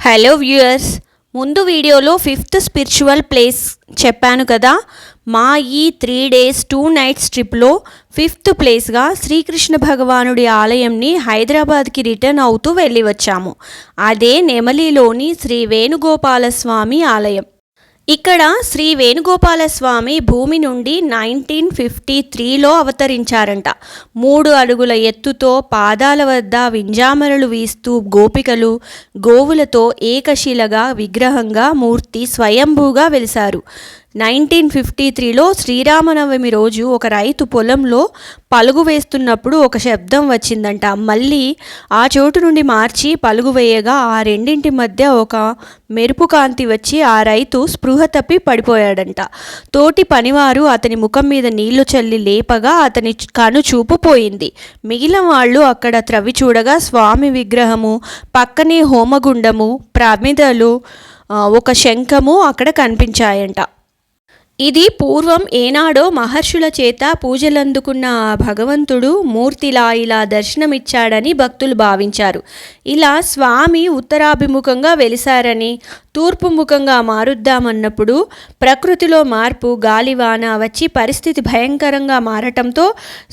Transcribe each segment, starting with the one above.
Hello viewers, ముందు వీడియోలో 5th spiritual place చెప్పాను కదా. మా ఈ 3 days 2 nights ట్రిప్లో 5th ప్లేస్గా శ్రీకృష్ణ భగవానుడి ఆలయంని హైదరాబాద్కి రిటర్న్ అవుతూ వెళ్ళి వచ్చాము. అదే నెమలిలోని శ్రీ వేణుగోపాలస్వామి ఆలయం. ఇక్కడ శ్రీ వేణుగోపాలస్వామి భూమి నుండి 1953లో అవతరించారంట. 3 అడుగుల ఎత్తుతో పాదాల వద్ద వింజామరలు వీస్తూ గోపికలు గోవులతో ఏకశిలగా విగ్రహంగా మూర్తి స్వయంభూగా వెలిశారు. 1953లో శ్రీరామనవమి రోజు ఒక రైతు పొలంలో పలుగు వేస్తున్నప్పుడు ఒక శబ్దం వచ్చిందంట. మళ్ళీ ఆ చోటు నుండి మార్చి పలుగు వేయగా ఆ రెండింటి మధ్య ఒక మెరుపు కాంతి వచ్చి ఆ రైతు స్పృహ తప్పి పడిపోయాడంట. తోటి పనివారు అతని ముఖం మీద నీళ్లు చల్లి లేపగా అతని కను చూపు పోయింది. మిగిలిన వాళ్ళు అక్కడ త్రవ్వి చూడగా స్వామి విగ్రహము, పక్కనే హోమగుండము, ప్రమిదలు, ఒక శంఖము అక్కడ కనిపించాయంట. ఇది పూర్వం ఏనాడో మహర్షుల చేత పూజలందుకున్న ఆ భగవంతుడు మూర్తిలా ఇలా దర్శనమిచ్చాడని భక్తులు భావించారు. ఇలా స్వామి ఉత్తరాభిముఖంగా వెలిశారని, తూర్పు ముఖంగా మారుద్దామన్నప్పుడు ప్రకృతిలో మార్పు, గాలివాన వచ్చి పరిస్థితి భయంకరంగా మారటంతో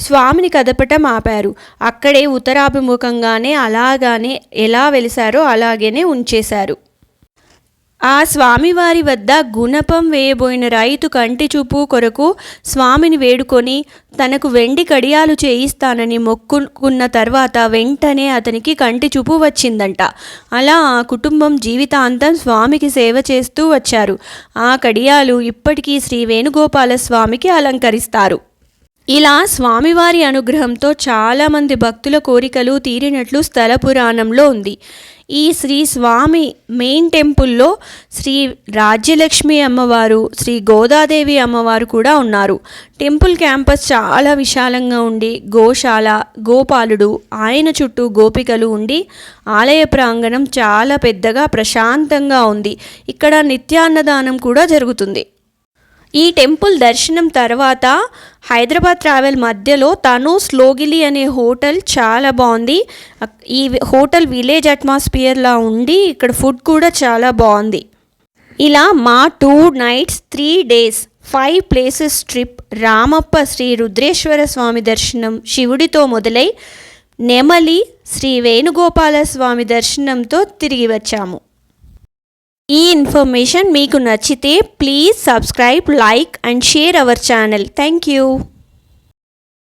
స్వామిని కదపటం ఆపారు. అక్కడే ఉత్తరాభిముఖంగానే అలాగానే ఎలా వెలిశారో అలాగనే ఉంచేశారు. ఆ స్వామివారి వద్ద గుణపం వేయబోయిన రైతు కంటి చూపు కొరకు స్వామిని వేడుకొని తనకు వెండి కడియాలు చేయిస్తానని మొక్కుకున్న తర్వాత వెంటనే అతనికి కంటి చూపు వచ్చిందంట. అలా ఆ కుటుంబం జీవితాంతం స్వామికి సేవ చేస్తూ వచ్చారు. ఆ కడియాలు ఇప్పటికీ శ్రీ వేణుగోపాల స్వామికి అలంకరిస్తారు. ఇలా స్వామివారి అనుగ్రహంతో చాలామంది భక్తుల కోరికలు తీరినట్లు స్థల పురాణంలో ఉంది. ఈ శ్రీ స్వామి మెయిన్ టెంపుల్లో శ్రీ రాజ్యలక్ష్మి అమ్మవారు, శ్రీ గోదాదేవి అమ్మవారు కూడా ఉన్నారు. టెంపుల్ క్యాంపస్ చాలా విశాలంగా ఉండి గోశాల, గోపాలుడు, ఆయన చుట్టూ గోపికలు ఉండి ఆలయ ప్రాంగణం చాలా పెద్దగా ప్రశాంతంగా ఉంది. ఇక్కడ నిత్యాన్నదానం కూడా జరుగుతుంది. ఈ టెంపుల్ దర్శనం తర్వాత హైదరాబాద్ ట్రావెల్ మధ్యలో తనూస్ లోగిలి అనే హోటల్ చాలా బాగుంది. ఈ హోటల్ విలేజ్ అట్మాస్ఫియర్లా ఉండి ఇక్కడ ఫుడ్ కూడా చాలా బాగుంది. ఇలా మా 2 nights 3 days 5 places trip Ramappa Sri Rudreshwara Swamy దర్శనం శివుడితో మొదలై నెమలి శ్రీ వేణుగోపాల స్వామి దర్శనంతో తిరిగి వచ్చాము. ఈ ఇన్ఫర్మేషన్ మీకు నచ్చితే please subscribe, like and share our channel. Thank you.